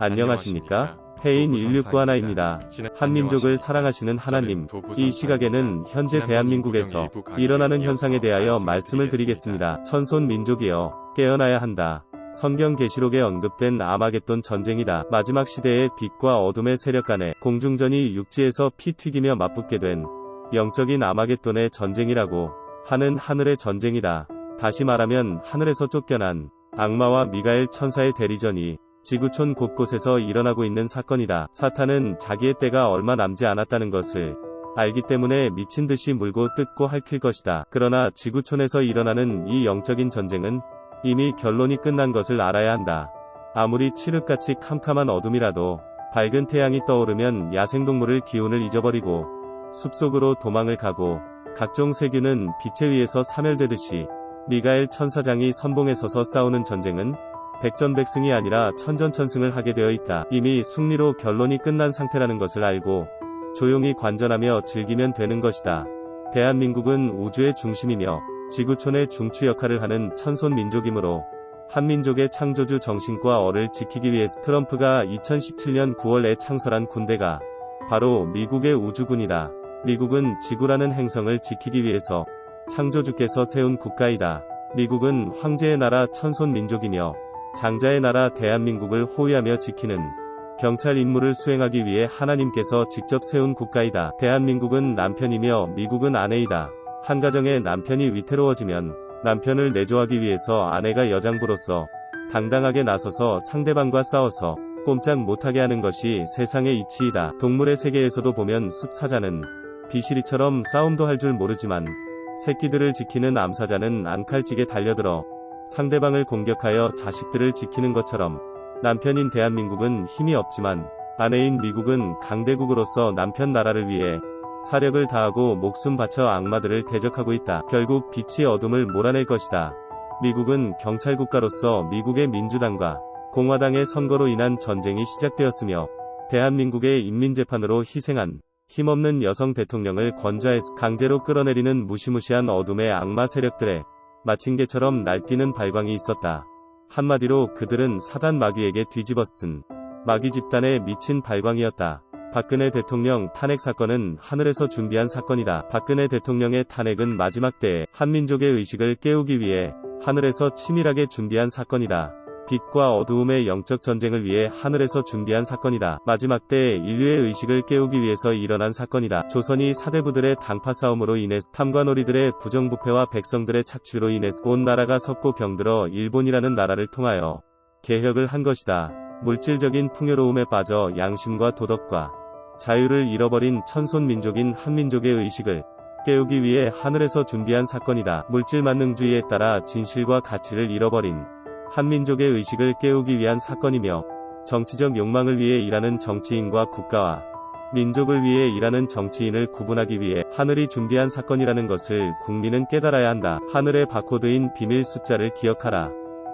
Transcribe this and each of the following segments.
안녕하십니까? 해인 169하나입니다. 한민족을 사랑하시는 하나님, 이 시각에는 현재 대한민국에서 일어나는 현상에 대하여 말씀을 드리겠습니다. 천손 민족이여, 깨어나야 한다. 성경 계시록에 언급된 아마겟돈 전쟁이다. 마지막 시대의 빛과 어둠의 세력 간의 공중전이 육지에서 피 튀기며 맞붙게 된 영적인 아마겟돈의 전쟁이라고 하는 하늘의 전쟁이다. 다시 말하면 하늘에서 쫓겨난 악마와 미가엘 천사의 대리전이 지구촌 곳곳에서 일어나고 있는 사건이다. 사탄은 자기의 때가 얼마 남지 않았다는 것을 알기 때문에 미친듯이 물고 뜯고 핥힐 것이다. 그러나 지구촌에서 일어나는 이 영적인 전쟁은 이미 결론이 끝난 것을 알아야 한다. 아무리 칠흑같이 캄캄한 어둠이라도 밝은 태양이 떠오르면 야생동물을 기운을 잊어버리고 숲속으로 도망을 가고 각종 세균은 빛에 의해서 사멸되듯이 미가엘 천사장이 선봉에 서서 싸우는 전쟁은 백전백승이 아니라 천전천승을 하게 되어 있다. 이미 승리로 결론이 끝난 상태라는 것을 알고 조용히 관전하며 즐기면 되는 것이다. 대한민국은 우주의 중심이며 지구촌의 중추 역할을 하는 천손 민족이므로 한민족의 창조주 정신과 얼을 지키기 위해 트럼프가 2017년 9월에 창설한 군대가 바로 미국의 우주군이다. 미국은 지구라는 행성을 지키기 위해서 창조주께서 세운 국가이다. 미국은 황제의 나라 천손 민족이며 장자의 나라 대한민국을 호위하며 지키는 경찰 임무를 수행하기 위해 하나님께서 직접 세운 국가이다. 대한민국은 남편이며 미국은 아내이다. 한 가정의 남편이 위태로워지면 남편을 내조하기 위해서 아내가 여장부로서 당당하게 나서서 상대방과 싸워서 꼼짝 못하게 하는 것이 세상의 이치이다. 동물의 세계에서도 보면 숫사자는 비실이처럼 싸움도 할 줄 모르지만 새끼들을 지키는 암사자는 앙칼찌게 달려들어 상대방을 공격하여 자식들을 지키는 것처럼 남편인 대한민국은 힘이 없지만 아내인 미국은 강대국으로서 남편 나라를 위해 사력을 다하고 목숨 바쳐 악마들을 대적하고 있다. 결국 빛이 어둠을 몰아낼 것이다. 미국은 경찰국가로서 미국의 민주당과 공화당의 선거로 인한 전쟁이 시작되었으며 대한민국의 인민재판으로 희생한 힘없는 여성 대통령을 권좌해서 강제로 끌어내리는 무시무시한 어둠의 악마 세력들의 마침개처럼 날뛰는 발광이 있었다. 한마디로 그들은 사단 마귀에게 뒤집어쓴 마귀 집단에 미친 발광이었다. 박근혜 대통령 탄핵 사건은 하늘에서 준비한 사건이다. 박근혜 대통령의 탄핵은 마지막 때에 한민족의 의식을 깨우기 위해 하늘에서 치밀하게 준비한 사건이다. 빛과 어두움의 영적 전쟁을 위해 하늘에서 준비한 사건이다. 마지막 때에 인류의 의식을 깨우기 위해서 일어난 사건이다. 조선이 사대부들의 당파 싸움으로 인해서 탐관오리들의 부정부패와 백성들의 착취로 인해서 온 나라가 섰고 병들어 일본이라는 나라를 통하여 개혁을 한 것이다. 물질적인 풍요로움에 빠져 양심과 도덕과 자유를 잃어버린 천손 민족인 한민족의 의식을 깨우기 위해 하늘에서 준비한 사건이다. 물질 만능주의에 따라 진실과 가치를 잃어버린 한민족의 의식을 깨우기 위한 사건이며 정치적 욕망을 위해 일하는 정치인과 국가와 민족을 위해 일하는 정치인을 구분하기 위해 하늘이 준비한 사건이라는 것을 국민은 깨달아야 한다. 하늘의 바코드인 비밀 숫자를 기억하라.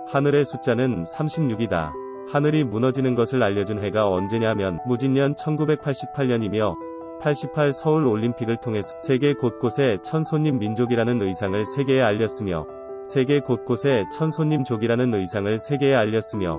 하늘의 숫자는 36이다. 하늘이 무너지는 것을 알려준 해가 언제냐 하면 무진년 1988년이며 88 서울 올림픽을 통해서 세계 곳곳에 천손님 민족이라는 의상을 세계에 알렸으며 세계 곳곳에 천손님족이라는 의상을 세계에 알렸으며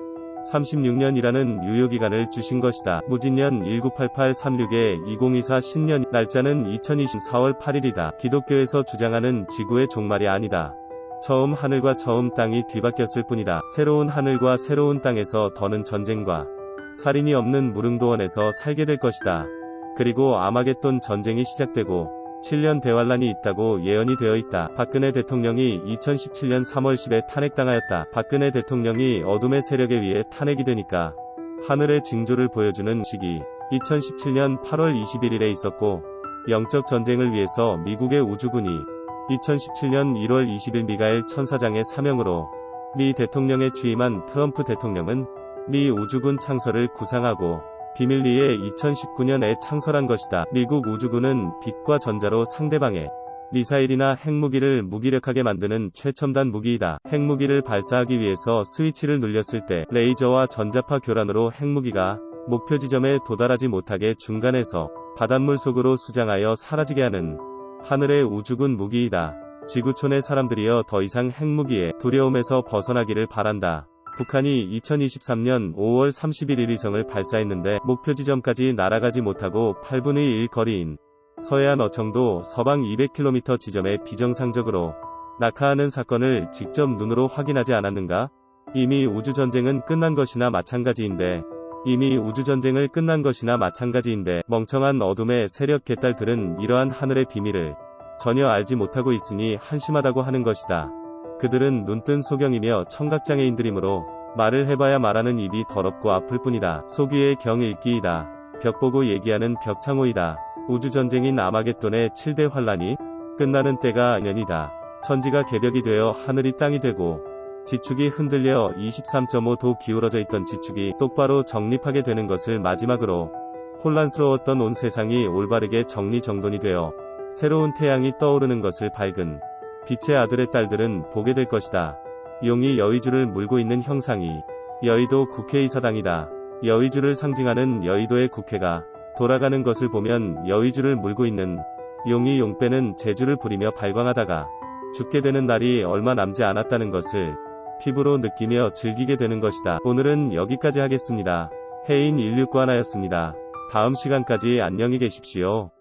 36년이라는 유효기간을 주신 것이다. 무진년 1988-36에 2024 신년 날짜는 2020 4월 8일이다. 기독교에서 주장하는 지구의 종말이 아니다. 처음 하늘과 처음 땅이 뒤바뀌었을 뿐이다. 새로운 하늘과 새로운 땅에서 더는 전쟁과 살인이 없는 무릉도원에서 살게 될 것이다. 그리고 아마겟돈 전쟁이 시작되고 7년 대환란이 있다고 예언이 되어 있다. 박근혜 대통령이 2017년 3월 10에 탄핵당하였다. 박근혜 대통령이 어둠의 세력에 의해 탄핵이 되니까 하늘의 징조를 보여주는 시기 2017년 8월 21일에 있었고 영적 전쟁을 위해서 미국의 우주군이 2017년 1월 20일 미가엘 천사장의 사명으로 미 대통령에 취임한 트럼프 대통령은 미 우주군 창설을 구상하고 비밀리에 2019년에 창설한 것이다. 미국 우주군은 빛과 전자로 상대방의 미사일이나 핵무기를 무기력하게 만드는 최첨단 무기이다. 핵무기를 발사하기 위해서 스위치를 눌렸을 때 레이저와 전자파 교란으로 핵무기가 목표 지점에 도달하지 못하게 중간에서 바닷물 속으로 수장하여 사라지게 하는 하늘의 우주군 무기이다. 지구촌의 사람들이여 더 이상 핵무기의 두려움에서 벗어나기를 바란다. 북한이 2023년 5월 31일 위성을 발사했는데 목표 지점까지 날아가지 못하고 8분의 1 거리인 서해안 어청도 서방 200km 지점에 비정상적으로 낙하하는 사건을 직접 눈으로 확인하지 않았는가? 이미 우주전쟁은 끝난 것이나 마찬가지인데 멍청한 어둠의 세력 개딸들은 이러한 하늘의 비밀을 전혀 알지 못하고 있으니 한심하다고 하는 것이다. 그들은 눈뜬 소경이며 청각장애인들이므로 말을 해봐야 말하는 입이 더럽고 아플 뿐이다. 소귀의 경읽기이다. 벽 보고 얘기하는 벽창호이다. 우주전쟁인 아마겟돈의 7대 환란이 끝나는 때가 년이다. 천지가 개벽이 되어 하늘이 땅이 되고 지축이 흔들려 23.5도 기울어져 있던 지축이 똑바로 정립하게 되는 것을 마지막으로 혼란스러웠던 온 세상이 올바르게 정리정돈이 되어 새로운 태양이 떠오르는 것을 밝은 빛의 아들의 딸들은 보게 될 것이다. 용이 여의주를 물고 있는 형상이 여의도 국회의사당이다. 여의주를 상징하는 여의도의 국회가 돌아가는 것을 보면 여의주를 물고 있는 용이 용빼는 재주를 부리며 발광하다가 죽게 되는 날이 얼마 남지 않았다는 것을 피부로 느끼며 즐기게 되는 것이다. 오늘은 여기까지 하겠습니다. 해인 169 하나였습니다. 다음 시간까지 안녕히 계십시오.